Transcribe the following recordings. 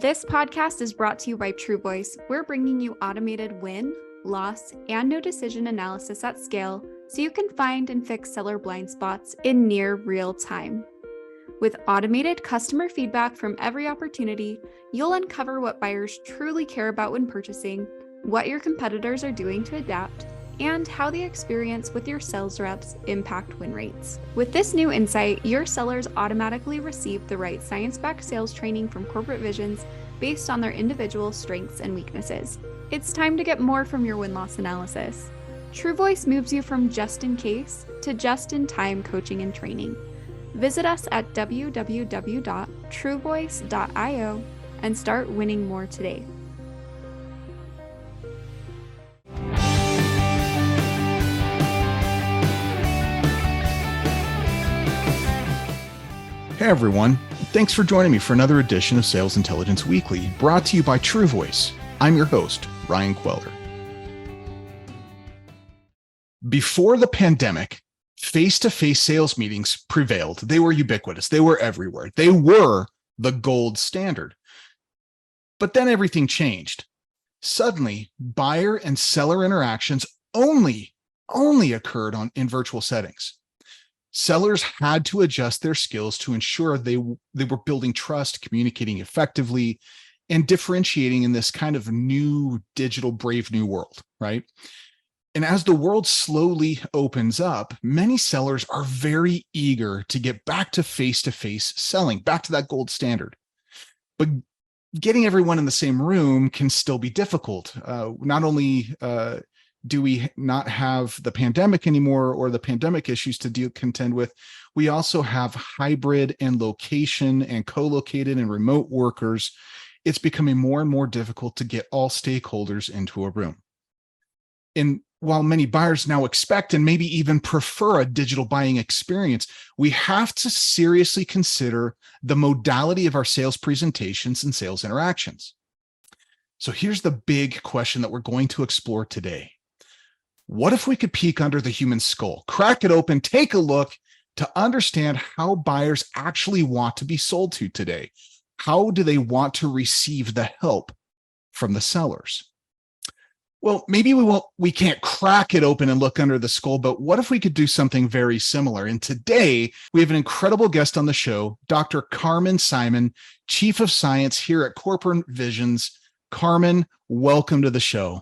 This podcast is brought to you by TruVoice. We're bringing you automated win, loss, and no decision analysis at scale so you can find and fix seller blind spots in near real time. With automated customer feedback from every opportunity, you'll uncover what buyers truly care about when purchasing, what your competitors are doing to adapt, and how the experience with your sales reps impact win rates. With this new insight, your sellers automatically receive the right science-backed sales training from Corporate Visions based on their individual strengths and weaknesses. It's time to get more from your win-loss analysis. TruVoice moves you from just-in-case to just-in-time coaching and training. Visit us at www.truvoice.io and start winning more today. Hey everyone, thanks for joining me for another edition of Sales Intelligence Weekly, brought to you by TruVoice. I'm your host, Ryan Queller. Before the pandemic, face-to-face sales meetings prevailed. They were ubiquitous. They were everywhere. They were the gold standard. But then everything changed. Suddenly, buyer and seller interactions only occurred in virtual settings. Sellers had to adjust their skills to ensure they were building trust, communicating effectively, and differentiating in this kind of new digital brave new world, right? And as the world slowly opens up, many sellers are very eager to get back to face-to-face selling, back to that gold standard. But getting everyone in the same room can still be difficult. Not only do we not have the pandemic anymore or the pandemic issues to contend with, we also have hybrid and location and co-located and remote workers. It's becoming more and more difficult to get all stakeholders into a room. And while many buyers now expect and maybe even prefer a digital buying experience, we have to seriously consider the modality of our sales presentations and sales interactions. So here's the big question that we're going to explore today. What if we could peek under the human skull, crack it open, take a look to understand how buyers actually want to be sold to today? How do they want to receive the help from the sellers? Well, maybe we can't crack it open and look under the skull, but what if we could do something very similar? And today we have an incredible guest on the show, Dr. Carmen Simon, Chief of Science here at Corporate Visions. Carmen, welcome to the show.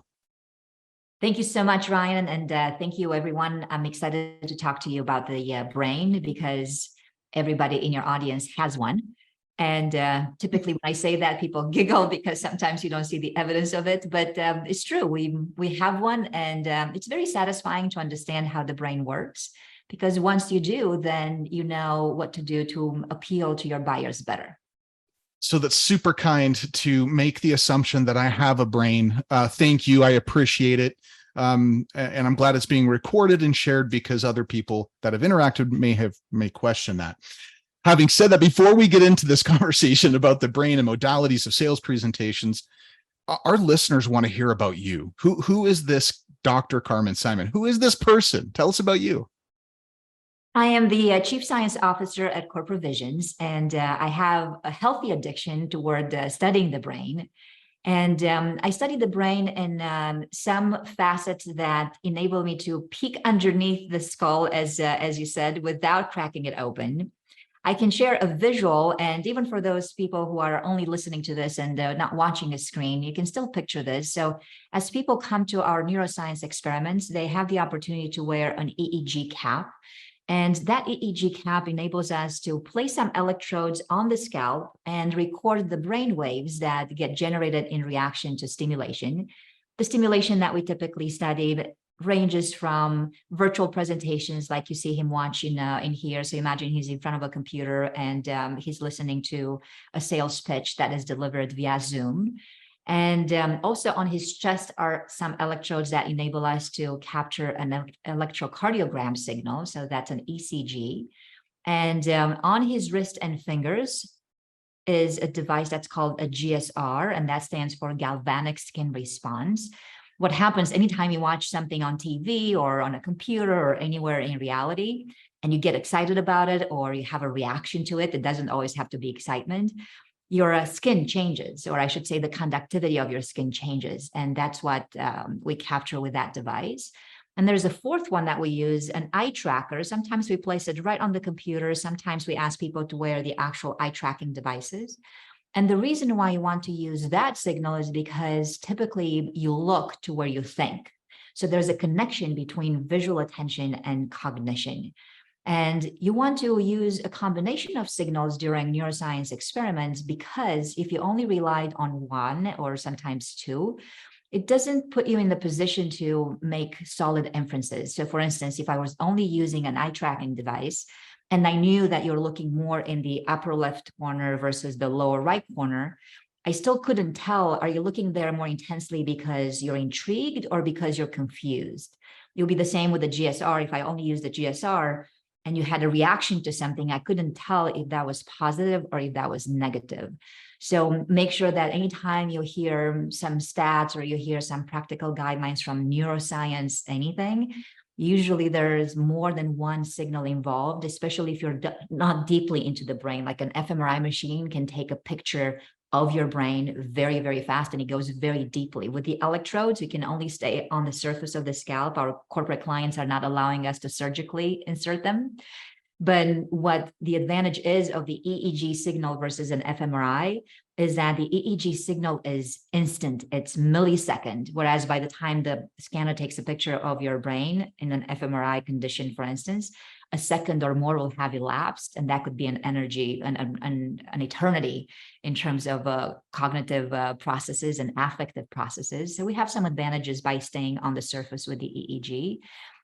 Thank you so much, Ryan, and thank you, everyone. I'm excited to talk to you about the brain because everybody in your audience has one. And typically when I say that, people giggle because sometimes you don't see the evidence of it, but it's true. We have one, and it's very satisfying to understand how the brain works, because once you do, then you know what to do to appeal to your buyers better. So that's super kind to make the assumption that I have a brain. Thank you. I appreciate it. And I'm glad it's being recorded and shared because other people that have interacted may question that. Having said that, before we get into this conversation about the brain and modalities of sales presentations, our listeners want to hear about you. Who is this Dr. Carmen Simon? Who is this person? Tell us about you. I am the Chief Science Officer at Corporate Visions, and I have a healthy addiction toward studying the brain. And I study the brain in some facets that enable me to peek underneath the skull, as you said, without cracking it open. I can share a visual, and even for those people who are only listening to this and not watching a screen, you can still picture this. So as people come to our neuroscience experiments, they have the opportunity to wear an EEG cap. And that EEG cap enables us to place some electrodes on the scalp and record the brain waves that get generated in reaction to stimulation. The stimulation that we typically studied ranges from virtual presentations like you see him watching in here. So imagine he's in front of a computer and he's listening to a sales pitch that is delivered via Zoom. And also on his chest are some electrodes that enable us to capture an electrocardiogram signal. So that's an ECG. And on his wrist and fingers is a device that's called a GSR, and that stands for galvanic skin response. What happens anytime you watch something on TV or on a computer or anywhere in reality, and you get excited about it or you have a reaction to it, it doesn't always have to be excitement. your skin changes, or I should say the conductivity of your skin changes. And that's what we capture with that device. And there's a fourth one that we use, an eye tracker. Sometimes we place it right on the computer. Sometimes we ask people to wear the actual eye tracking devices. And the reason why you want to use that signal is because typically you look to where you think. So there's a connection between visual attention and cognition. And you want to use a combination of signals during neuroscience experiments, because if you only relied on one or sometimes two, it doesn't put you in the position to make solid inferences. So for instance, if I was only using an eye tracking device and I knew that you're looking more in the upper left corner versus the lower right corner, I still couldn't tell, are you looking there more intensely because you're intrigued or because you're confused? It'll be the same with the GSR. If I only use the GSR and you had a reaction to something, I couldn't tell if that was positive or if that was negative. So make sure that anytime you hear some stats or you hear some practical guidelines from neuroscience, anything, usually there's more than one signal involved, especially if you're not deeply into the brain. Like an fMRI machine can take a picture of your brain very, very fast, and it goes very deeply. With the electrodes, you can only stay on the surface of the scalp. Our corporate clients are not allowing us to surgically insert them. But what the advantage is of the EEG signal versus an fMRI is that the EEG signal is instant, it's millisecond, whereas by the time the scanner takes a picture of your brain in an fMRI condition, for instance, a second or more will have elapsed, and that could be an energy, an eternity in terms of cognitive processes and affective processes. So we have some advantages by staying on the surface with the EEG.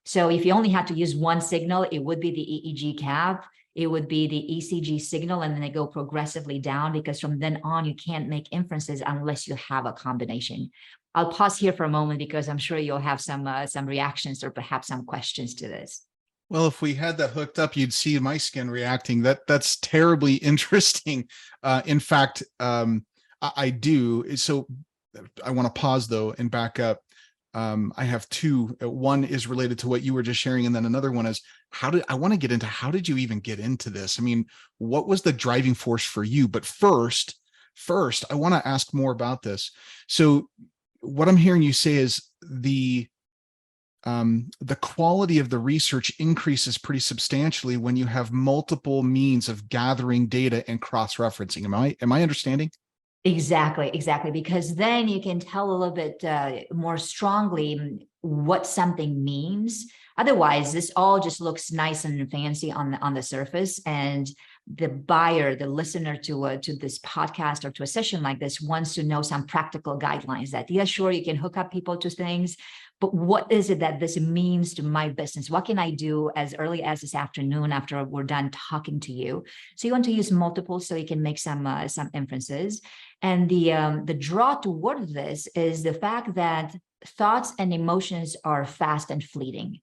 So if you only had to use one signal, it would be the EEG cap, it would be the ECG signal, and then they go progressively down, because from then on, you can't make inferences unless you have a combination. I'll pause here for a moment because I'm sure you'll have some reactions or perhaps some questions to this. Well, if we had that hooked up, you'd see my skin reacting. That's terribly interesting. In fact, I do. So I want to pause though and back up. I have two. One is related to what you were just sharing, and then another one is how did you even get into this? I mean, what was the driving force for you? But first, I want to ask more about this. So what I'm hearing you say is the quality of the research increases pretty substantially when you have multiple means of gathering data and cross-referencing. Am I understanding? Exactly, because then you can tell a little bit more strongly what something means. Otherwise, this all just looks nice and fancy on the surface, and the buyer, the listener to this podcast or to a session like this wants to know some practical guidelines that, yeah, sure, you can hook up people to things, but what is it that this means to my business? What can I do as early as this afternoon after we're done talking to you? So you want to use multiple so you can make some inferences. And the draw toward this is the fact that thoughts and emotions are fast and fleeting.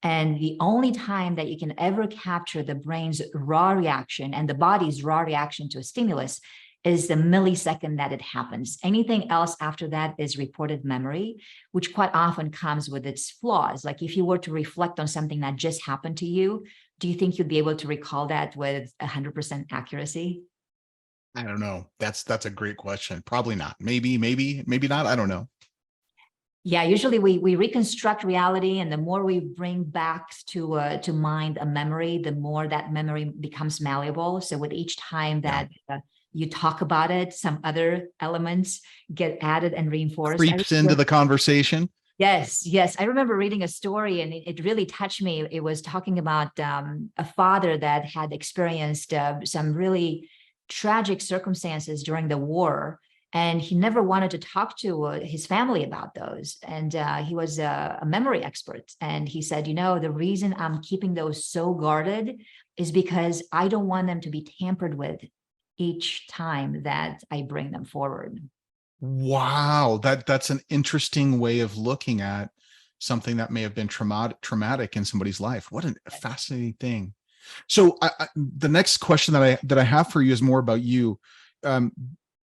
And the only time that you can ever capture the brain's raw reaction and the body's raw reaction to a stimulus is the millisecond that it happens. Anything else after that is reported memory, which quite often comes with its flaws. Like if you were to reflect on something that just happened to you, do you think you'd be able to recall that with 100% accuracy? I don't know. That's a great question. Probably not. Maybe not. I don't know. Yeah, usually we reconstruct reality, and the more we bring back to mind a memory, the more that memory becomes malleable. So with each time that you talk about it, some other elements get added and reinforced. Creeps into the conversation. Yes. I remember reading a story, and it really touched me. It was talking about a father that had experienced some really tragic circumstances during the war. And he never wanted to talk to his family about those. And he was a memory expert. And he said, the reason I'm keeping those so guarded is because I don't want them to be tampered with each time that I bring them forward. Wow. That's an interesting way of looking at something that may have been traumatic in somebody's life. What a fascinating thing. So the next question that I have for you is more about you.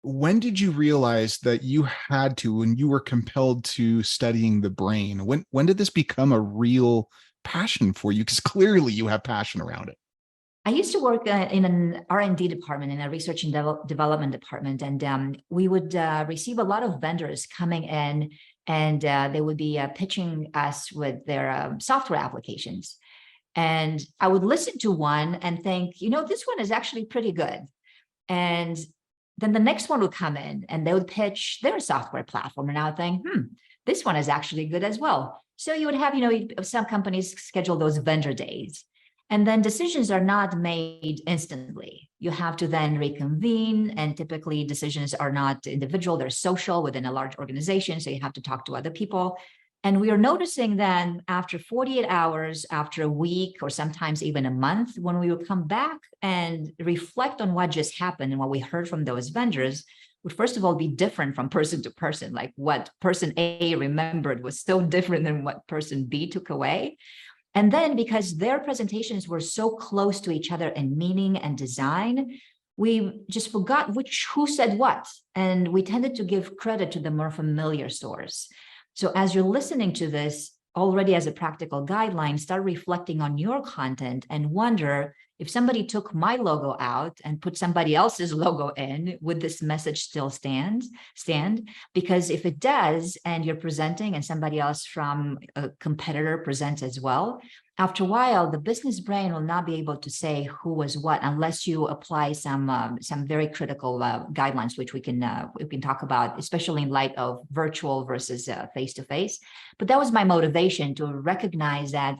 When did you realize that you had to, when you were compelled to studying the brain? When did this become a real passion for you? Because clearly you have passion around it. I used to work in an R&D department, in a research and development department, and we would receive a lot of vendors coming in, and they would be pitching us with their software applications. And I would listen to one and think, this one is actually pretty good. And then the next one would come in and they would pitch their software platform. And I would think, this one is actually good as well. So you would have, some companies schedule those vendor days. And then decisions are not made instantly. You have to then reconvene, and typically decisions are not individual, they're social within a large organization. So you have to talk to other people. And we are noticing that after 48 hours, after a week, or sometimes even a month, when we would come back and reflect on what just happened and what we heard from those vendors, would first of all be different from person to person. Like what person A remembered was so different than what person B took away. And then because their presentations were so close to each other in meaning and design, we just forgot who said what. And we tended to give credit to the more familiar source. So as you're listening to this, already as a practical guideline, start reflecting on your content and wonder, if somebody took my logo out and put somebody else's logo in, would this message still stand? Because if it does, and you're presenting and somebody else from a competitor presents as well, after a while, the business brain will not be able to say who was what unless you apply some very critical guidelines, which we can talk about, especially in light of virtual versus face-to-face. But that was my motivation, to recognize that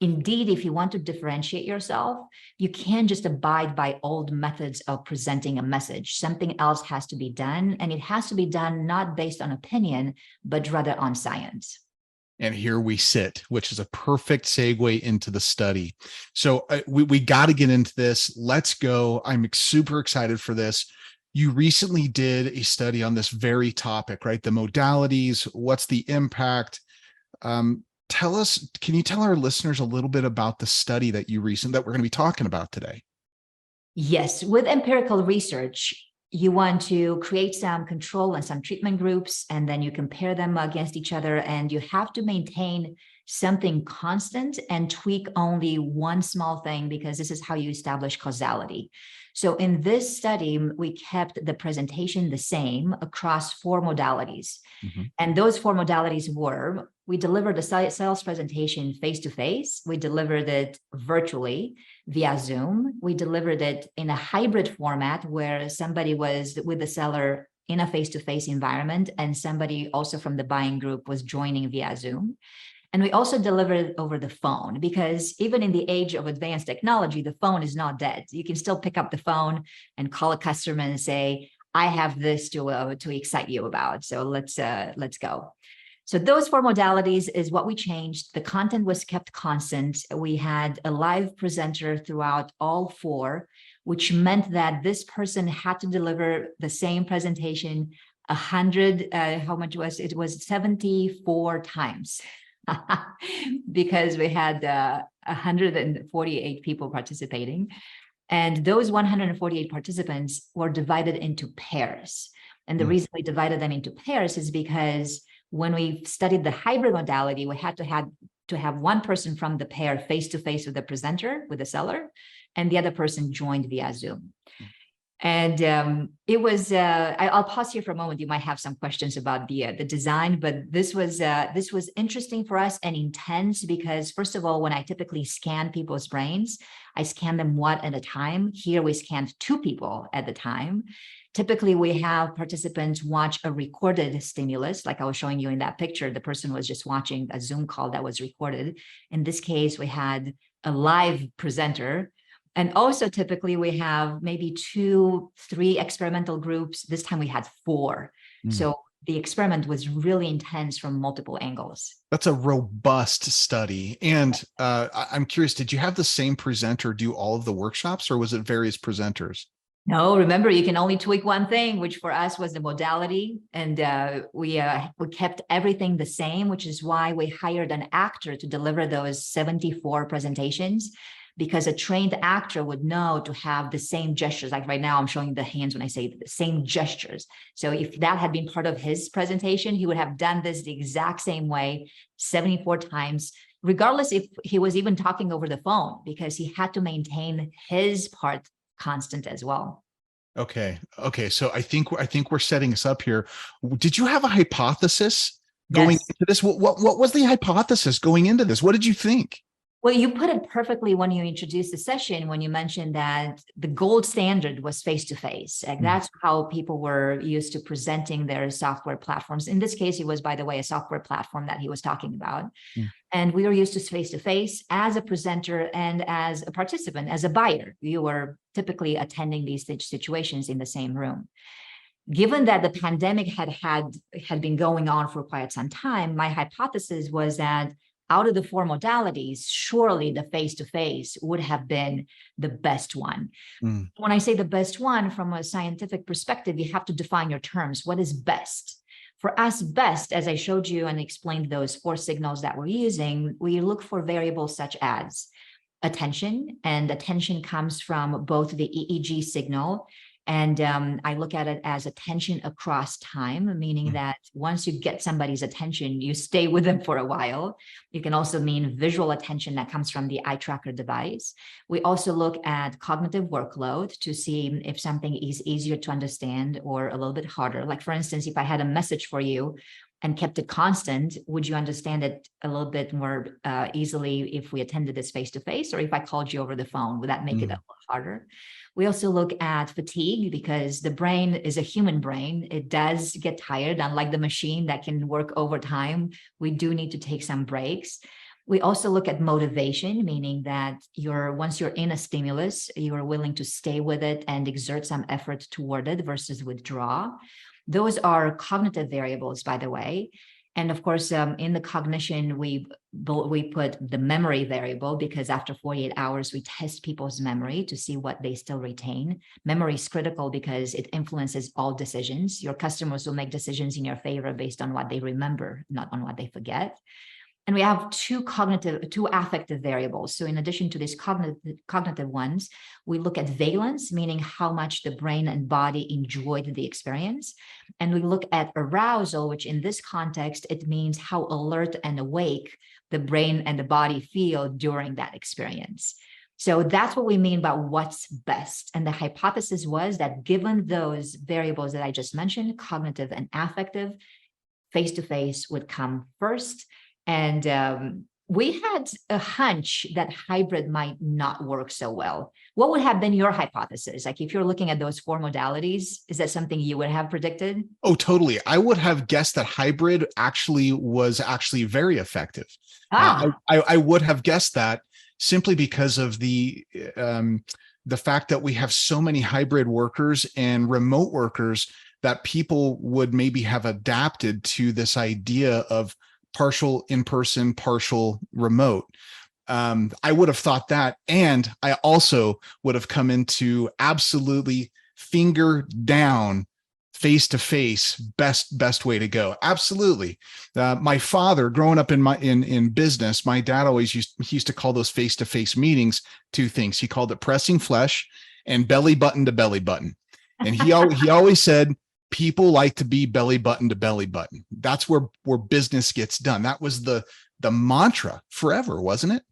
indeed, if you want to differentiate yourself, you can't just abide by old methods of presenting a message. Something else has to be done, and it has to be done not based on opinion, but rather on science. And here we sit, which is a perfect segue into the study. So we got to get into this. Let's go. I'm super excited for this. You recently did a study on this very topic, right? The modalities, what's the impact? Can you tell our listeners a little bit about the study that we're going to be talking about today? Yes, with empirical research, you want to create some control and some treatment groups, and then you compare them against each other, and you have to maintain something constant and tweak only one small thing, because this is how you establish causality. So in this study, we kept the presentation the same across 4 modalities. Mm-hmm. And those 4 modalities were, we delivered a sales presentation face-to-face, we delivered it virtually via Zoom, we delivered it in a hybrid format where somebody was with the seller in a face-to-face environment and somebody also from the buying group was joining via Zoom. And we also delivered it over the phone, because even in the age of advanced technology, the phone is not dead. You can still pick up the phone and call a customer and say, I have this to excite you about. So let's go. So those 4 modalities is what we changed. The content was kept constant. We had a live presenter throughout all 4, which meant that this person had to deliver the same presentation 100, how much was it? It was 74 times. Because we had 148 people participating. And those 148 participants were divided into pairs. And the reason we divided them into pairs is because when we studied the hybrid modality, we had to have one person from the pair face-to-face with the presenter, with the seller, and the other person joined via Zoom. And it was, I'll pause here for a moment. You might have some questions about the design, but this was interesting for us and intense because, first of all, when I typically scan people's brains, I scan them one at a time. Here we scanned 2 people at the time. Typically, we have participants watch a recorded stimulus, like I was showing you in that picture. The person was just watching a Zoom call that was recorded. In this case, we had a live presenter. And also typically we have maybe 2, 3 experimental groups. This time we had 4. So the experiment was really intense from multiple angles. That's a robust study. And I'm curious, did you have the same presenter do all of the workshops, or was it various presenters? No, remember, you can only tweak one thing, which for us was the modality. And we kept everything the same, which is why we hired an actor to deliver those 74 presentations. because a trained actor would know to have the same gestures. Like right now, I'm showing the hands when I say the same gestures. So if that had been part of his presentation, he would have done this the exact same way 74 times, regardless if he was even talking over the phone, because he had to maintain his part constant as well. Okay. So I think we're setting us up here. Did you have a hypothesis going Yes. into this? What was the hypothesis going into this? What did you think? Well, you put it perfectly when you introduced the session, when you mentioned that the gold standard was face-to-face. Like that's how people were used to presenting their software platforms. In this case, it was, by the way, a software platform that he was talking about. And we were used to face-to-face as a presenter and as a participant, as a buyer. You were typically attending these situations in the same room. Given that the pandemic had been going on for quite some time, my hypothesis was that out of the four modalities, surely the face-to-face would have been the best one. When I say the best one, from a scientific perspective, you have to define your terms. What is best? For us, best, as I showed you and explained those four signals that we're using, we look for variables such as attention, and attention comes from both the EEG signal, and I look at it as attention across time, meaning that once you get somebody's attention, you stay with them for a while. You can also mean visual attention that comes from the eye tracker device. We also look at cognitive workload to see if something is easier to understand or a little bit harder. Like for instance, if I had a message for you and kept it constant, would you understand it a little bit more easily if we attended this face-to-face, or if I called you over the phone? Would that make it a little harder? We also look at fatigue, because the brain is a human brain. It does get tired, unlike the machine that can work overtime. We do need to take some breaks. We also look at motivation, meaning that once you're in a stimulus, you are willing to stay with it and exert some effort toward it versus withdraw. Those are cognitive variables, by the way. And of course, in the cognition, we put the memory variable, because after 48 hours, we test people's memory to see what they still retain. Memory is critical because it influences all decisions. Your customers will make decisions in your favor based on what they remember, not on what they forget. And we have two affective variables. So in addition to these cognitive ones, we look at valence, meaning how much the brain and body enjoyed the experience. And we look at arousal, which in this context, it means how alert and awake the brain and the body feel during that experience. So that's what we mean by what's best. And the hypothesis was that given those variables that I just mentioned, cognitive and affective, face-to-face would come first. And we had a hunch that hybrid might not work so well. What would have been your hypothesis? Like if you're looking at those four modalities, is that something you would have predicted? Oh, totally. I would have guessed that hybrid was very effective. I would have guessed that simply because of the fact that we have so many hybrid workers and remote workers that people would maybe have adapted to this idea of partial in-person, partial remote. I would have thought that. And I also would have come into absolutely finger down, face-to-face, best way to go. Absolutely. My father, growing up in business, my dad used to call those face-to-face meetings two things. He called it pressing flesh and belly button to belly button. And he always said, people like to be belly button to belly button. That's where business gets done. That was the mantra forever, wasn't it?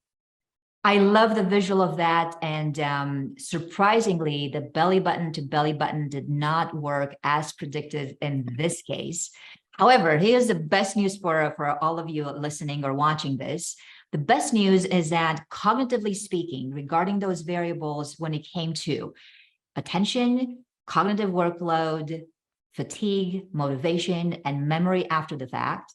I love the visual of that. And surprisingly, the belly button to belly button did not work as predicted in this case. However, here's the best news for all of you listening or watching this. The best news is that cognitively speaking, regarding those variables, when it came to attention, cognitive workload, fatigue, motivation, and memory after the fact,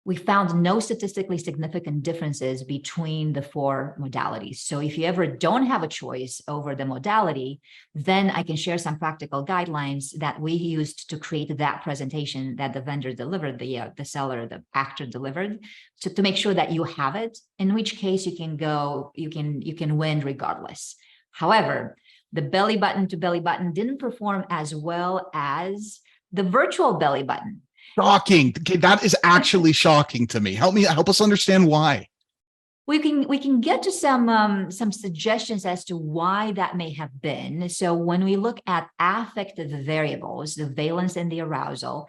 we found no statistically significant differences between the four modalities. So if you ever don't have a choice over the modality, then I can share some practical guidelines that we used to create that presentation that the vendor delivered, the seller, the actor delivered, to make sure that you have it, in which case you can win regardless. However, the belly button to belly button didn't perform as well as the virtual belly button. Shocking. That is actually shocking to me. Help us understand why. We can get to some suggestions as to why that may have been. So when we look at affective variables, the valence and the arousal,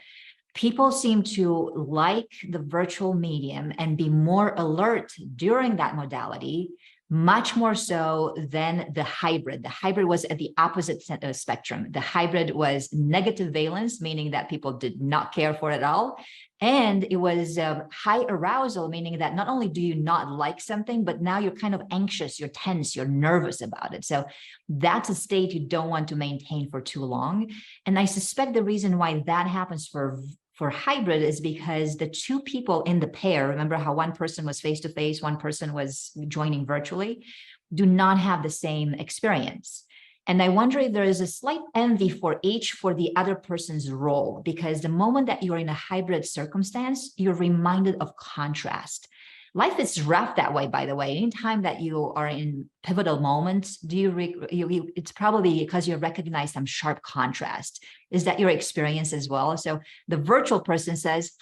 people seem to like the virtual medium and be more alert during that modality, much more so than the hybrid. The hybrid was at the opposite spectrum. The hybrid was negative valence, meaning that people did not care for it at all. And it was high arousal, meaning that not only do you not like something, but now you're kind of anxious, you're tense, you're nervous about it. So that's a state you don't want to maintain for too long. And I suspect the reason why that happens for hybrid is because the two people in the pair, remember how one person was face-to-face, one person was joining virtually, do not have the same experience. And I wonder if there is a slight envy for each for the other person's role, because the moment that you're in a hybrid circumstance, you're reminded of contrast. Life is rough that way, by the way. Anytime that you are in pivotal moments, it's probably because you recognize some sharp contrast. Is that your experience as well? So the virtual person says,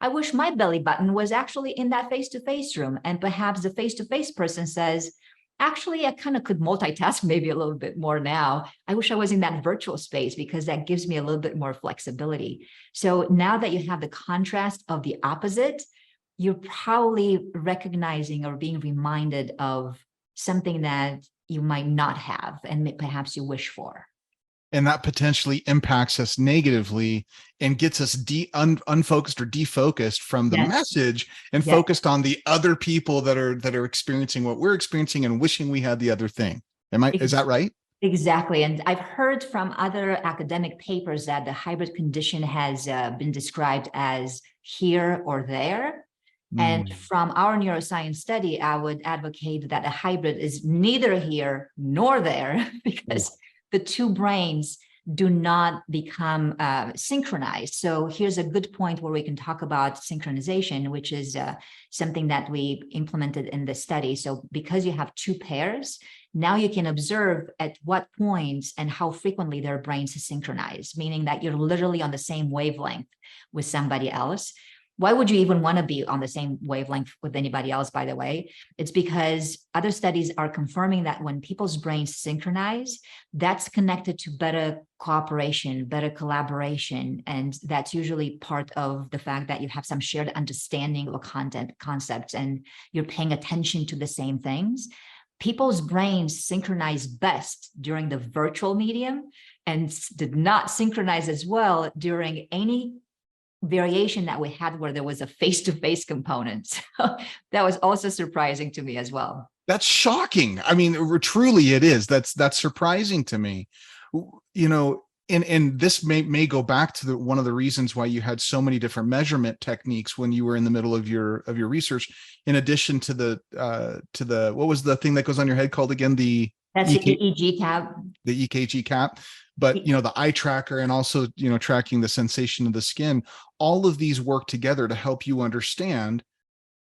I wish my belly button was actually in that face-to-face room. And perhaps the face-to-face person says, actually, I kind of could multitask maybe a little bit more now. I wish I was in that virtual space because that gives me a little bit more flexibility. So now that you have the contrast of the opposite, you're probably recognizing or being reminded of something that you might not have and perhaps you wish for. And that potentially impacts us negatively and gets us unfocused or defocused from the message and focused on the other people that are experiencing what we're experiencing and wishing we had the other thing. Is that right? Exactly. And I've heard from other academic papers that the hybrid condition has been described as here or there. And from our neuroscience study, I would advocate that a hybrid is neither here nor there, because the two brains do not become synchronized. So here's a good point where we can talk about synchronization, which is something that we implemented in the study. So because you have two pairs, now you can observe at what points and how frequently their brains synchronize, meaning that you're literally on the same wavelength with somebody else. Why would you even want to be on the same wavelength with anybody else, by the way? It's because other studies are confirming that when people's brains synchronize, that's connected to better cooperation, better collaboration. And that's usually part of the fact that you have some shared understanding of concepts and you're paying attention to the same things. People's brains synchronize best during the virtual medium and did not synchronize as well during any variation that we had where there was a face-to-face component. So that was also surprising to me as well. That's shocking. I mean, truly it is. That's surprising to me. You know, and this may go back to one of the reasons why you had so many different measurement techniques when you were in the middle of your research, in addition to the what was the thing that goes on your head called again? That's the EEG cap. The EKG cap. But, you know, the eye tracker and also, you know, tracking the sensation of the skin, all of these work together to help you understand,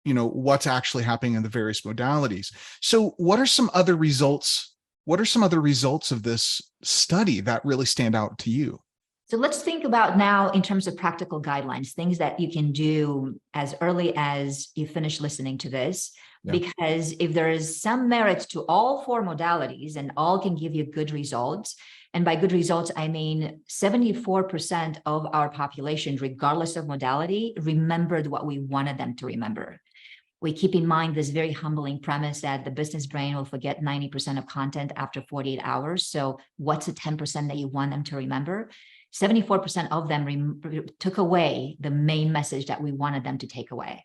you know, what's actually happening in the various modalities. So what are some other results? What are some other results of this study that really stand out to you? So let's think about now in terms of practical guidelines, things that you can do as early as you finish listening to this. Yeah. Because if there is some merit to all four modalities and all can give you good results, and by good results, I mean 74% of our population, regardless of modality, remembered what we wanted them to remember. We keep in mind this very humbling premise that the business brain will forget 90% of content after 48 hours. So what's the 10% that you want them to remember? 74% of them took away the main message that we wanted them to take away.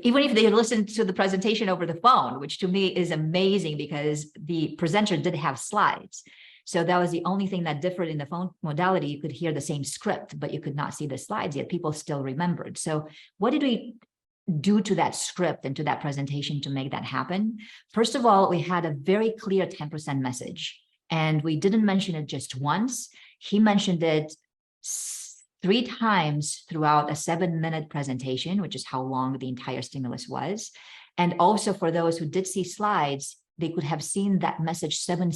Even if they listened to the presentation over the phone, which to me is amazing because the presenter did have slides. So that was the only thing that differed in the phone modality. You could hear the same script, but you could not see the slides, yet people still remembered. So what did we do to that script and to that presentation to make that happen? First of all, we had a very clear 10% message, and we didn't mention it just once. He mentioned it 3 times throughout a 7-minute presentation, which is how long the entire stimulus was. And also for those who did see slides, they could have seen that message seven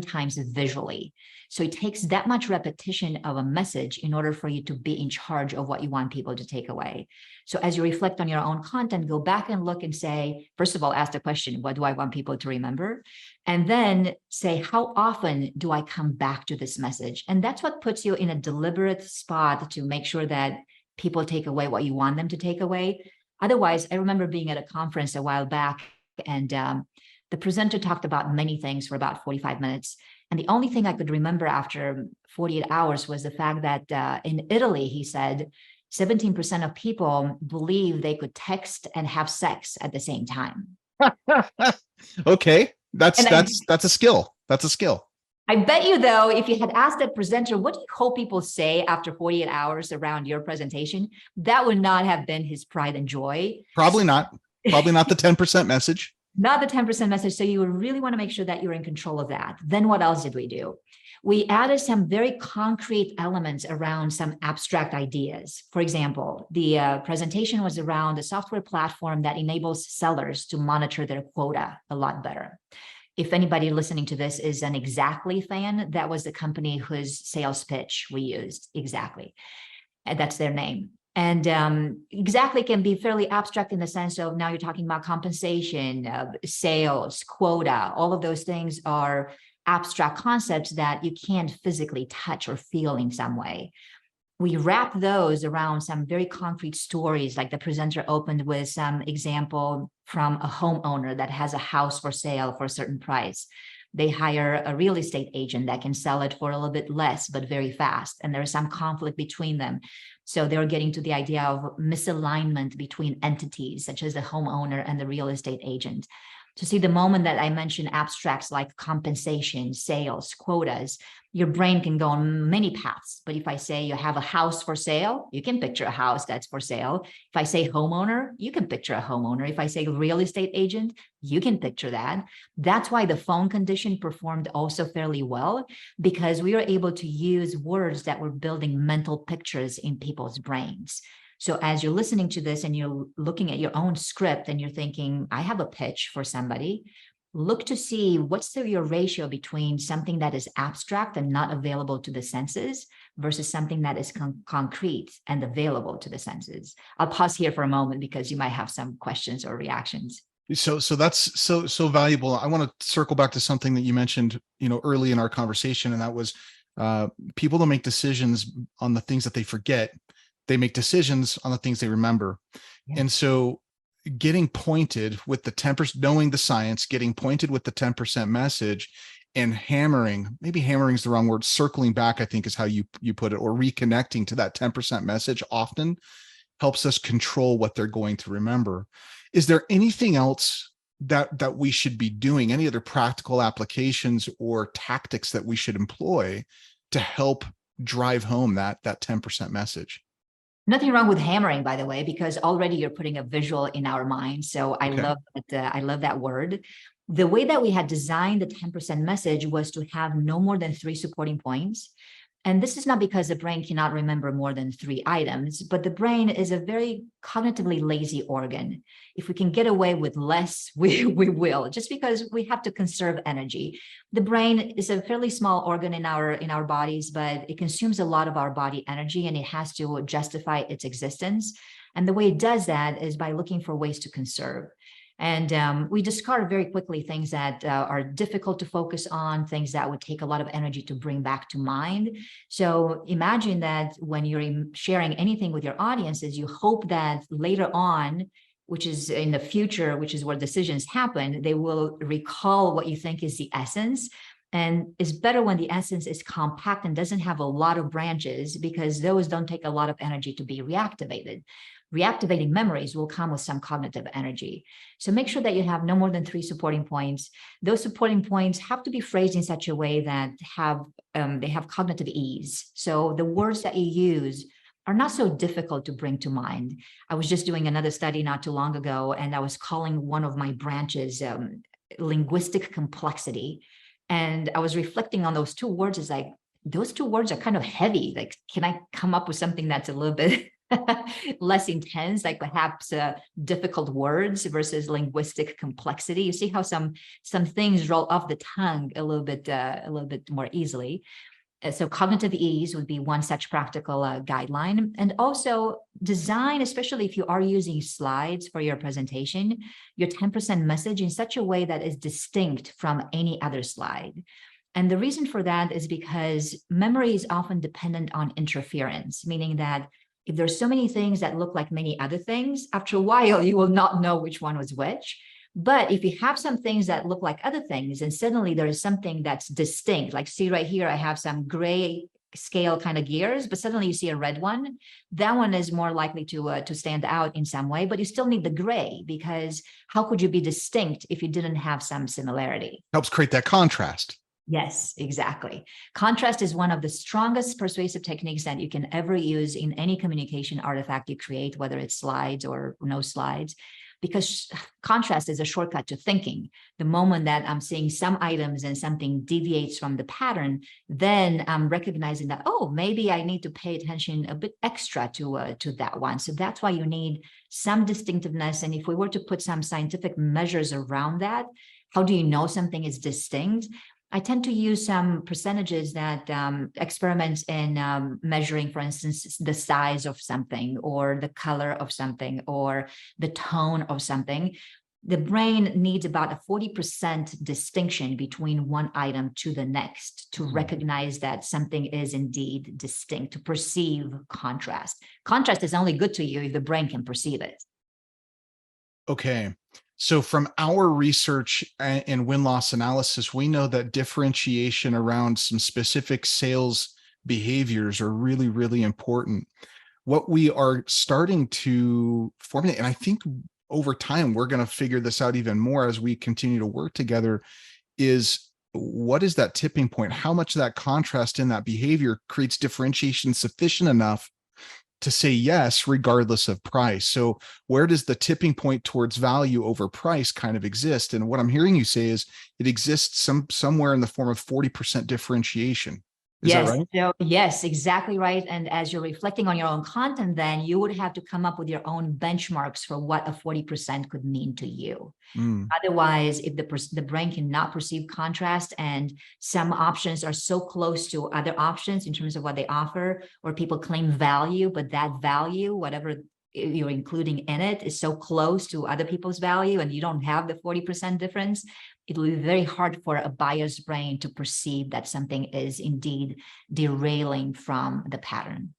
times visually. So it takes that much repetition of a message in order for you to be in charge of what you want people to take away. So as you reflect on your own content, go back and look and say, first of all, ask the question, what do I want people to remember? And then say, how often do I come back to this message? And that's what puts you in a deliberate spot to make sure that people take away what you want them to take away. Otherwise, I remember being at a conference a while back, and the presenter talked about many things for about 45 minutes. And the only thing I could remember after 48 hours was the fact that in Italy, he said, 17% of people believe they could text and have sex at the same time. Okay, that's a skill. That's a skill. I bet you, though, if you had asked that presenter, what do you hope people say after 48 hours around your presentation? That would not have been his pride and joy. Probably not. Probably not the 10% message. Not the 10% message. So you really want to make sure that you're in control of that. Then what else did we do? We added some very concrete elements around some abstract ideas. For example, the presentation was around a software platform that enables sellers to monitor their quota a lot better. If anybody listening to this is an Exactly fan, that was the company whose sales pitch we used, Exactly. And that's their name. And Exactly can be fairly abstract in the sense of now you're talking about compensation, sales, quota. All of those things are abstract concepts that you can't physically touch or feel in some way. We wrap those around some very concrete stories, like the presenter opened with some example from a homeowner that has a house for sale for a certain price. They hire a real estate agent that can sell it for a little bit less, but very fast. And there's some conflict between them. So they're getting to the idea of misalignment between entities, such as the homeowner and the real estate agent. To see the moment that I mention abstracts like compensation, sales, quotas, your brain can go on many paths. But if I say you have a house for sale, you can picture a house that's for sale. If I say homeowner, you can picture a homeowner. If I say real estate agent, you can picture that. That's why the phone condition performed also fairly well, because we were able to use words that were building mental pictures in people's brains. So as you're listening to this and you're looking at your own script and you're thinking, I have a pitch for somebody, look to see what's your ratio between something that is abstract and not available to the senses versus something that is concrete and available to the senses. I'll pause here for a moment because you might have some questions or reactions. So that's so valuable. I want to circle back to something that you mentioned, early in our conversation, and that was people don't make decisions on the things that they forget. They make decisions on the things they remember. Yeah. And so getting pointed with the 10%, knowing the science, getting pointed with the 10% message and maybe hammering is the wrong word, circling back, I think is how you put it, or reconnecting to that 10% message often helps us control what they're going to remember. Is there anything else that we should be doing? Any other practical applications or tactics that we should employ to help drive home that 10% message? Nothing wrong with hammering, by the way, because already you're putting a visual in our mind. So I love that. I love that word. The way that we had designed the 10% message was to have no more than 3 supporting points. And this is not because the brain cannot remember more than 3 items, but the brain is a very cognitively lazy organ. If we can get away with less, we will, just because we have to conserve energy. The brain is a fairly small organ in our bodies, but it consumes a lot of our body energy and it has to justify its existence. And the way it does that is by looking for ways to conserve. And we discard very quickly things that are difficult to focus on, things that would take a lot of energy to bring back to mind. So imagine that when you're sharing anything with your audiences, you hope that later on, which is in the future, which is where decisions happen, they will recall what you think is the essence. And it's better when the essence is compact and doesn't have a lot of branches, because those don't take a lot of energy to be reactivated. Reactivating memories will come with some cognitive energy. So make sure that you have no more than 3 supporting points. Those supporting points have to be phrased in such a way that they have cognitive ease. So the words that you use are not so difficult to bring to mind. I was just doing another study not too long ago, and I was calling one of my branches linguistic complexity. And I was reflecting on those 2 words as like, those 2 words are kind of heavy. Like, can I come up with something that's a little bit less intense, like perhaps difficult words versus linguistic complexity. You see how some things roll off the tongue a little bit more easily. So cognitive ease would be one such practical guideline. And also design, especially if you are using slides for your presentation, your 10% message in such a way that is distinct from any other slide. And the reason for that is because memory is often dependent on interference, meaning that if there's so many things that look like many other things, after a while, you will not know which one was which. But if you have some things that look like other things, and suddenly there is something that's distinct, like see right here, I have some gray scale kind of gears, but suddenly you see a red one, that one is more likely to stand out in some way, but you still need the gray, because how could you be distinct if you didn't have some similarity? Helps create that contrast. Yes, exactly. Contrast is one of the strongest persuasive techniques that you can ever use in any communication artifact you create, whether it's slides or no slides, because contrast is a shortcut to thinking. The moment that I'm seeing some items and something deviates from the pattern, then I'm recognizing that, oh, maybe I need to pay attention a bit extra to that one. So that's why you need some distinctiveness. And if we were to put some scientific measures around that, how do you know something is distinct? I tend to use some percentages that experiments in measuring, for instance, the size of something or the color of something or the tone of something. The brain needs about a 40% distinction between one item to the next to recognize that something is indeed distinct, to perceive contrast. Contrast is only good to you if the brain can perceive it. Okay. So from our research and win-loss analysis, we know that differentiation around some specific sales behaviors are really, really important. What we are starting to formulate, and I think over time, we're going to figure this out even more as we continue to work together, is what is that tipping point? How much of that contrast in that behavior creates differentiation sufficient enough to say yes, regardless of price? So where does the tipping point towards value over price kind of exist? And what I'm hearing you say is it exists somewhere in the form of 40% differentiation. Is that right? So, yes, exactly right. And as you're reflecting on your own content, then you would have to come up with your own benchmarks for what a 40% could mean to you. Otherwise, if the brain cannot perceive contrast and some options are so close to other options in terms of what they offer, or people claim value, but that value, whatever you're including in it, is so close to other people's value and you don't have the 40% difference, it will be very hard for a buyer's brain to perceive that something is indeed derailing from the pattern.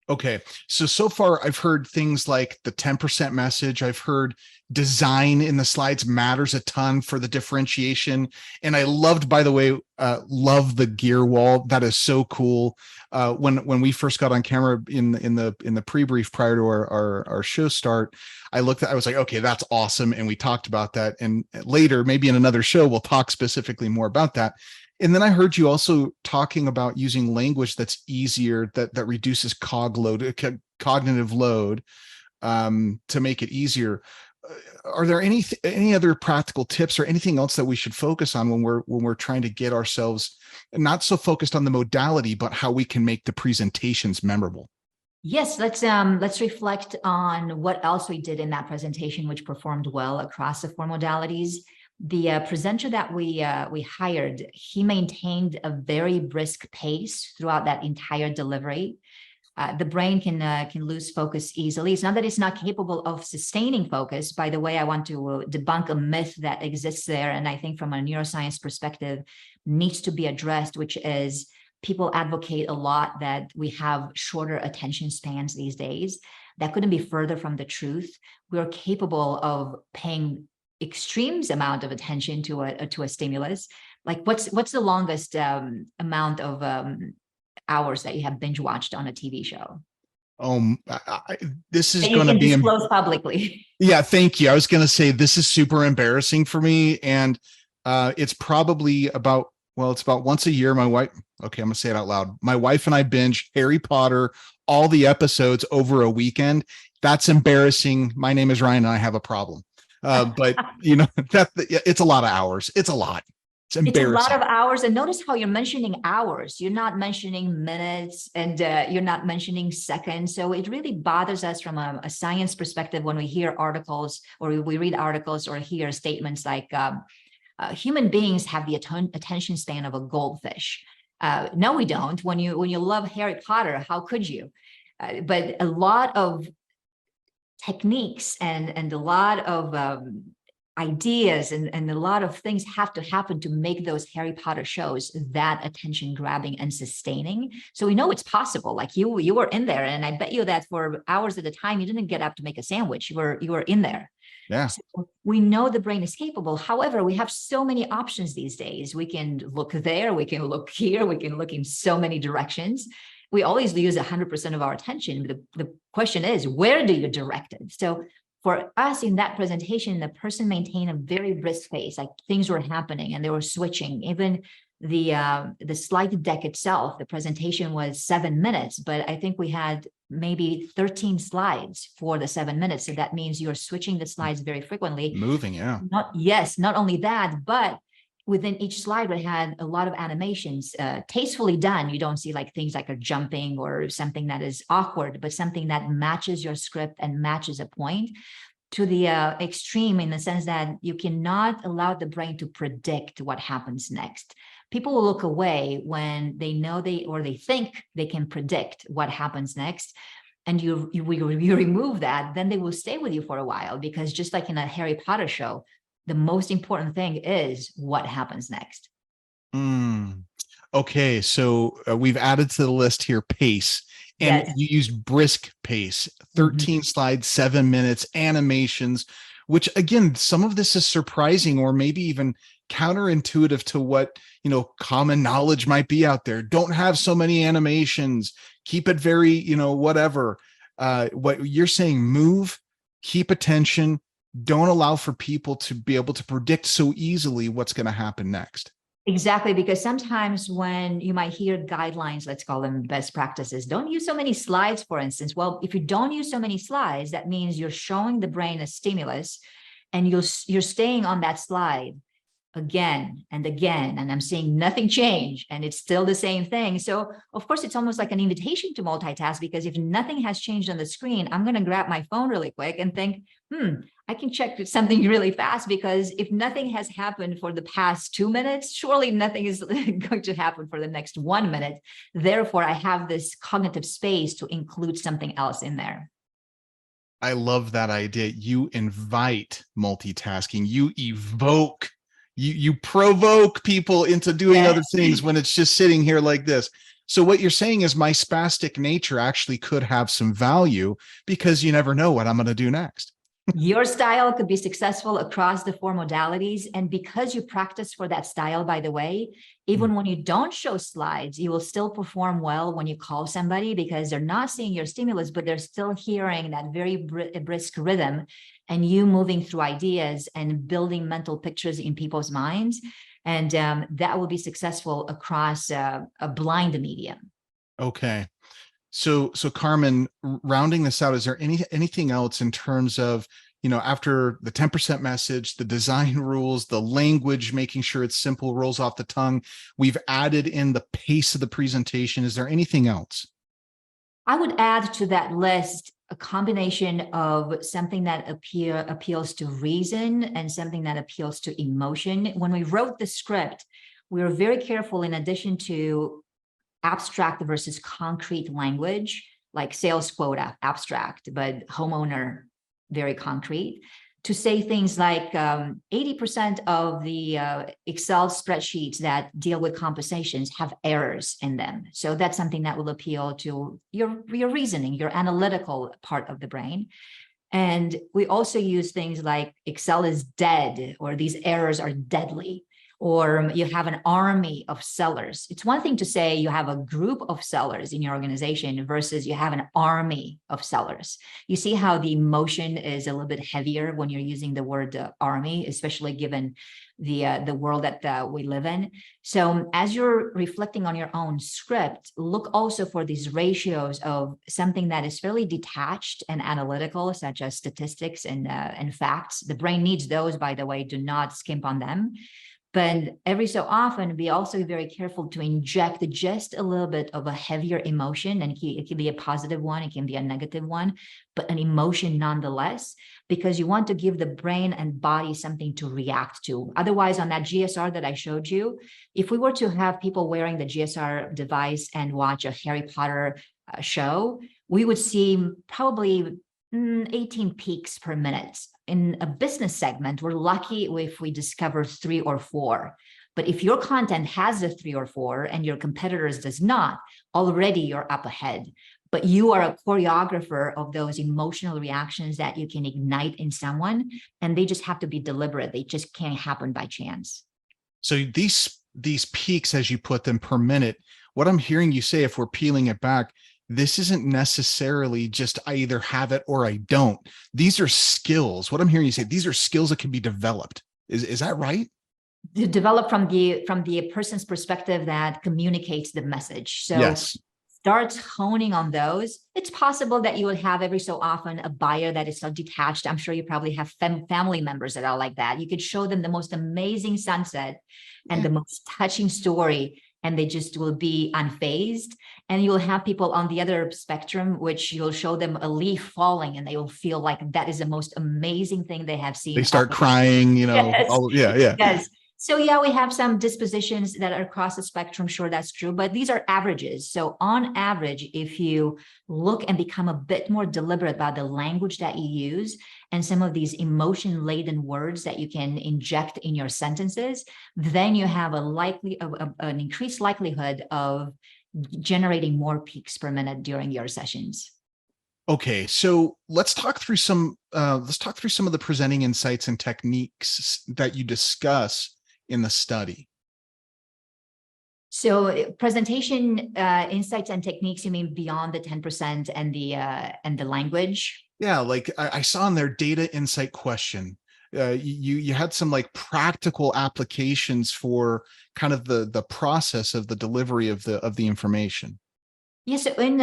Okay. So far I've heard things like the 10% message. I've heard design in the slides matters a ton for the differentiation. And I loved, by the way, love the gear wall. That is so cool. When we first got on camera in the pre-brief prior to our show start, I was like, okay, that's awesome. And we talked about that. And later, maybe in another show, we'll talk specifically more about that. And then I heard you also talking about using language that's easier, that reduces cognitive load, to make it easier. Are there any other practical tips or anything else that we should focus on when we're trying to get ourselves not so focused on the modality, but how we can make the presentations memorable? Yes, let's reflect on what else we did in that presentation, which performed well across the four modalities. The presenter that we hired, he maintained a very brisk pace throughout that entire delivery. The brain can lose focus easily. It's not that it's not capable of sustaining focus. By the way, I want to debunk a myth that exists there, and I think from a neuroscience perspective needs to be addressed, which is people advocate a lot that we have shorter attention spans these days. That couldn't be further from the truth. We're capable of paying extremes amount of attention to a stimulus. Like what's the longest amount of hours that you have binge watched on a TV show? This is going to be disclosed publicly. Yeah, thank you. I was going to say this is super embarrassing for me, and it's probably about once a year. My wife, okay, I'm going to say it out loud. My wife and I binge Harry Potter, all the episodes over a weekend. That's embarrassing. My name is Ryan, and I have a problem. But you know, it's a lot of hours. It's a lot. It's It's a lot embarrassing. of hours. And notice how you're mentioning hours. You're not mentioning minutes, and you're not mentioning seconds. So it really bothers us from a science perspective when we hear articles, or we read articles, or hear statements like human beings have the attention span of a goldfish. No, we don't. When you love Harry Potter, how could you? But a lot of techniques and a lot of ideas and a lot of things have to happen to make those Harry Potter shows that attention grabbing and sustaining. So we know it's possible. Like you were in there, and I bet you that for hours at a time you didn't get up to make a sandwich. You were in there. Yeah. So we know the brain is capable. However, we have so many options these days. We can look there, we can look here, we can look in so many directions. We always use 100% of our attention. The question is, where do you direct it? So for us in that presentation, the person maintained a very brisk pace, like things were happening and they were switching. Even the slide deck itself, the presentation was 7 minutes, but I think we had maybe 13 slides for the 7 minutes. So that means you're switching the slides very frequently. Moving, yeah. Not only that, but within each slide, we had a lot of animations, tastefully done. You don't see like things like a jumping or something that is awkward, but something that matches your script and matches a point to the extreme, in the sense that you cannot allow the brain to predict what happens next. People will look away when they know they think they can predict what happens next. And you remove that, then they will stay with you for a while, because just like in a Harry Potter show, the most important thing is what happens next. Okay, so we've added to the list here pace, and Yes. you used brisk pace, 13 slides, 7 minutes, animations, which again, some of this is surprising or maybe even counterintuitive to what, common knowledge might be out there. Don't have so many animations, keep it very, whatever. What you're saying, move, keep attention, don't allow for people to be able to predict so easily what's going to happen next. Exactly, because sometimes when you might hear guidelines, let's call them best practices, don't use so many slides, for instance. Well, if you don't use so many slides, that means you're showing the brain a stimulus, and you're staying on that slide again and again, and I'm seeing nothing change, and it's still the same thing. So of course, it's almost like an invitation to multitask, because if nothing has changed on the screen, I'm going to grab my phone really quick and think, I can check something really fast, because if nothing has happened for the past 2 minutes, surely nothing is going to happen for the next 1 minute. Therefore, I have this cognitive space to include something else in there. I love that idea. You invite multitasking, you evoke, you provoke people into doing other things when it's just sitting here like this. So what you're saying is my spastic nature actually could have some value, because you never know what I'm going to do next. Your style could be successful across the 4 modalities. And because you practice for that style, by the way, even when you don't show slides, you will still perform well when you call somebody, because they're not seeing your stimulus, but they're still hearing that very brisk rhythm, and you moving through ideas and building mental pictures in people's minds. And that will be successful across a blind medium. Okay. So Carmen, rounding this out, is there anything else in terms of, after the 10% message, the design rules, the language, making sure it's simple, rolls off the tongue, we've added in the pace of the presentation. Is there anything else? I would add to that list a combination of something that appeals to reason and something that appeals to emotion. When we wrote the script, we were very careful, in addition to abstract versus concrete language, like sales quota, abstract, but homeowner, very concrete, to say things like 80% of the Excel spreadsheets that deal with compensations have errors in them. So that's something that will appeal to your reasoning, your analytical part of the brain. And we also use things like Excel is dead, or these errors are deadly, or you have an army of sellers. It's one thing to say you have a group of sellers in your organization versus you have an army of sellers. You see how the emotion is a little bit heavier when you're using the word army, especially given the world that we live in. So as you're reflecting on your own script, look also for these ratios of something that is fairly detached and analytical, such as statistics and facts. The brain needs those, by the way. Do not skimp on them. But every so often, be also very careful to inject just a little bit of a heavier emotion. And it can be a positive one, it can be a negative one, but an emotion nonetheless, because you want to give the brain and body something to react to. Otherwise, on that GSR that I showed you, if we were to have people wearing the GSR device and watch a Harry Potter show, we would see probably 18 peaks per minute. In a business segment, we're lucky if we discover 3 or 4. But if your content has a 3 or 4 and your competitors does not, already you're up ahead. But you are a choreographer of those emotional reactions that you can ignite in someone, and they just have to be deliberate. They just can't happen by chance. So these peaks, as you put them, per minute, what I'm hearing you say, if we're peeling it back, this isn't necessarily just I either have it or I don't. These are skills. What I'm hearing you say, these are skills that can be developed. Is that right? Develop from the person's perspective that communicates the message. So yes. Start honing on those. It's possible that you will have every so often a buyer that is so detached. I'm sure you probably have family members that are like that. You could show them the most amazing sunset and the most touching story, and they just will be unfazed. And you'll have people on the other spectrum, which you'll show them a leaf falling and they will feel like that is the most amazing thing they have seen. They start crying, Yes. Yeah. Yes. So yeah, we have some dispositions that are across the spectrum. Sure, that's true. But these are averages. So on average, if you look and become a bit more deliberate about the language that you use and some of these emotion-laden words that you can inject in your sentences, then you have an increased likelihood of generating more peaks per minute during your sessions. Okay, so let's talk through some of the presenting insights and techniques that you discuss in the study. So presentation insights and techniques, you mean beyond the 10% and the language? Yeah, like I saw in their data insight question, you had some like practical applications for kind of the process of the delivery of the information. Yes, so in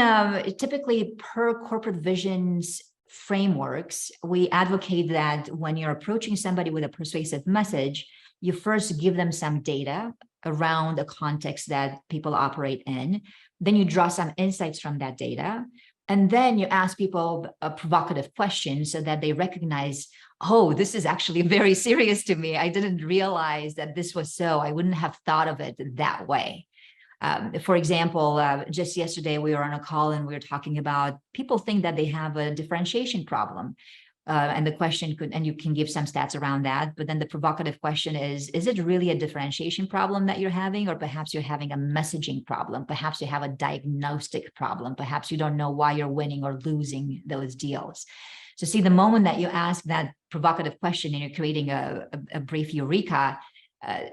typically per corporate visions frameworks, we advocate that when you're approaching somebody with a persuasive message, you first give them some data around the context that people operate in. Then you draw some insights from that data. And then you ask people a provocative question so that they recognize, oh, this is actually very serious to me. I didn't realize that this was so. I wouldn't have thought of it that way. For example, just yesterday we were on a call and we were talking about people think that they have a differentiation problem. And the question could, and you can give some stats around that, but then the provocative question is it really a differentiation problem that you're having? Or perhaps you're having a messaging problem. Perhaps you have a diagnostic problem. Perhaps you don't know why you're winning or losing those deals. So see, the moment that you ask that provocative question and you're creating a brief eureka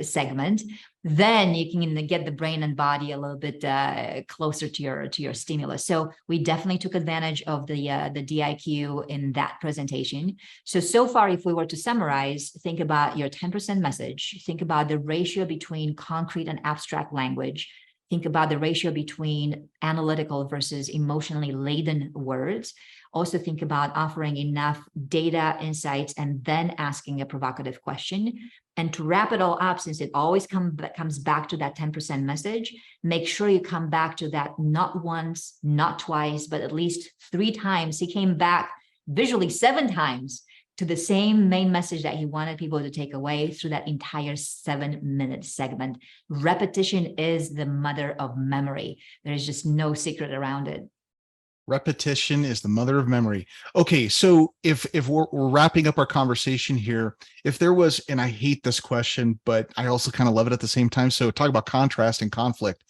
segment, then you can get the brain and body a little bit closer to your stimulus. So we definitely took advantage of the DIQ in that presentation. So far, if we were to summarize, think about your 10% message, think about the ratio between concrete and abstract language, think about the ratio between analytical versus emotionally laden words. Also think about offering enough data, insights, and then asking a provocative question. And to wrap it all up, since it always comes back to that 10% message, make sure you come back to that not once, not twice, but at least 3 times. He came back visually 7 times to the same main message that he wanted people to take away through that entire 7-minute segment. Repetition is the mother of memory. There is just no secret around it. Repetition is the mother of memory. Okay, so if we're wrapping up our conversation here, if there was, and I hate this question, but I also kind of love it at the same time. So talk about contrast and conflict.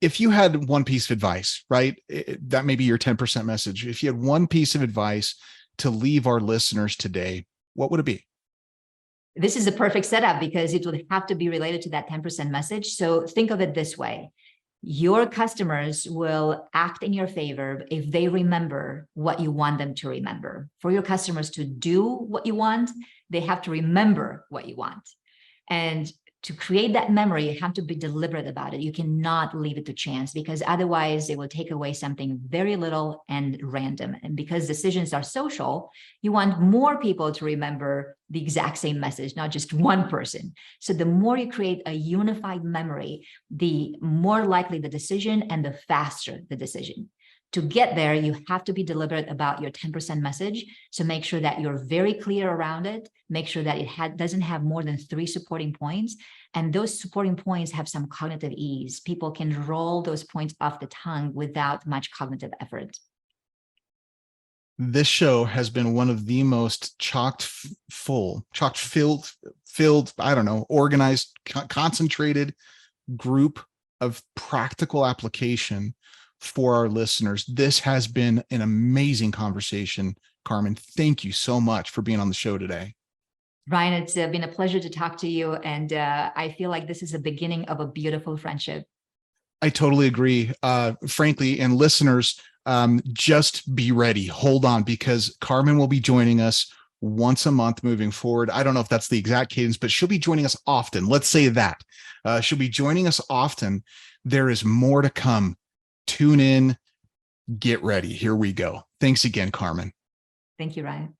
If you had one piece of advice, right, that may be your 10% message. If you had one piece of advice to leave our listeners today, what would it be? This is a perfect setup because it would have to be related to that 10% message. So think of it this way. Your customers will act in your favor if they remember what you want them to remember. For your customers to do what you want, they have to remember what you want. And to create that memory, you have to be deliberate about it. You cannot leave it to chance, because otherwise it will take away something very little and random. And because decisions are social, you want more people to remember the exact same message, not just one person. So the more you create a unified memory, the more likely the decision and the faster the decision. To get there, you have to be deliberate about your 10% message. So make sure that you're very clear around it. Make sure that it doesn't have more than 3 supporting points. And those supporting points have some cognitive ease. People can roll those points off the tongue without much cognitive effort. This show has been one of the most filled, I don't know, organized, concentrated group of practical application for our listeners. This has been an amazing conversation. Carmen, thank you so much for being on the show today. Ryan, it's been a pleasure to talk to you. And I feel like this is the beginning of a beautiful friendship. I totally agree. Frankly, and listeners, just be ready. Hold on, because Carmen will be joining us once a month moving forward. I don't know if that's the exact cadence, but she'll be joining us often. Let's say that. She'll be joining us often. There is more to come. Tune in, get ready. Here we go. Thanks again, Carmen. Thank you, Ryan.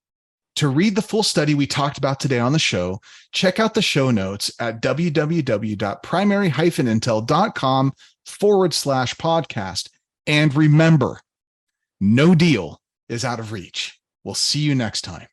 To read the full study we talked about today on the show, check out the show notes at www.primary-intel.com/podcast. And remember, no deal is out of reach. We'll see you next time.